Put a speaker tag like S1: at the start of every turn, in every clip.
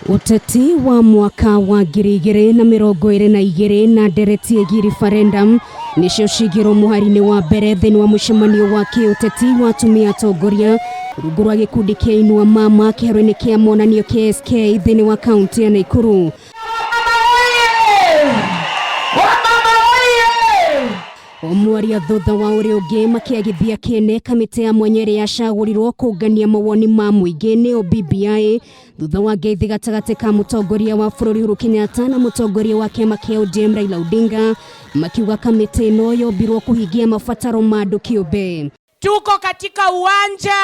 S1: Uteti wa mwaka wa ngiri na mirongo iri na igiri na ndereti egi referendum nicio cigirwo muhari-ini wa mbere thini wa mucemanio wa kiuteti wa atumia atongoria rungu rwa gikundi kia Inua Mama kiharo-ini kia monanio KSK thini wa kaunti ya Nakuru. Omwaria thutha wa uri ungi makiagithia kene kamiti ya mwanyere yacagurirwo kungania mawoni ma muingi ni BBI thutha wa ngeithi gatagati ka mutongoria wa bururi Uhuru Kenyatta na mutongoria wa kiama kia ODM Raila Odinga makiuga kamiti ino yombirwo kuhingia mabataro ma andu kiumbe.
S2: Tuko katika uwanja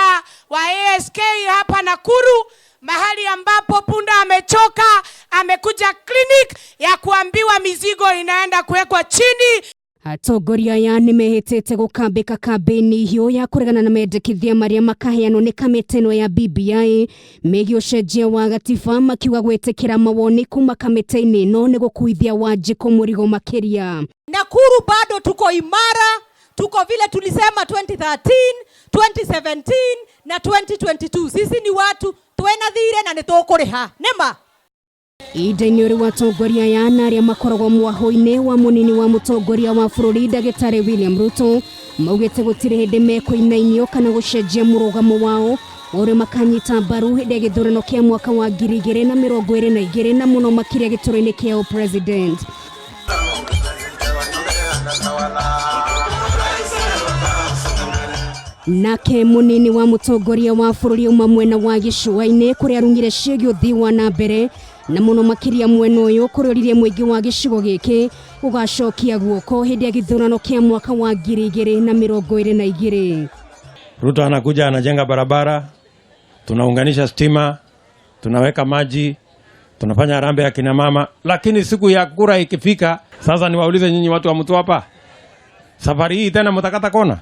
S2: wa ASK hapa Nakuru, mahali ambapo punda amechoka, amekuja clinic ya kuambiwa mizigo inaenda kuwekwa chini.
S1: Atongoria ya nimehitete gukambika kambeni hiyo ya kuregana na mendekithia maria makaheanwo ni kamiti ino ya BBI megie ucenjia wa gatiba makiuga gwetekera mawoni kuma kamiti-ini ino ni gukuithia Wanjiku murigo makiria.
S3: Nakuru bado tuko imara, tuko vile tulisema 2013, 2017 na 2022. Sisi ni watu twena thire na nitokuriha nema.
S1: Ida-ini uri watongoria ya aria makoragwo mwaho-ini wa munini wa mutongoria wa bururi Ndagitari William Ruto maugite gutire hindi mekuinainio kana gucenjia murugamo wao uri makanyita mbaru hindi githurano kia mwaka wa 2022 na muno makiria gituro-ini kia president. Nake munini wa mutongoria wa bururi uma mwena wa gicua-ini kuria arungire ciegi uthii wa na mbere na muno makiria mwena uyu kurioririe muingi wa gicigo giki ugacokia guoko hindi ya githurano kia mwaka wa 2022.
S4: Ruto anakuja anajenga barabara, tunaunganisha stima, tunaweka maji, tunafanya harambee ya kina mama, lakini siku ya kura ikifika, sasa niwaulize nyinyi watu wa mtu hapa, safari hii tena mtakata kona?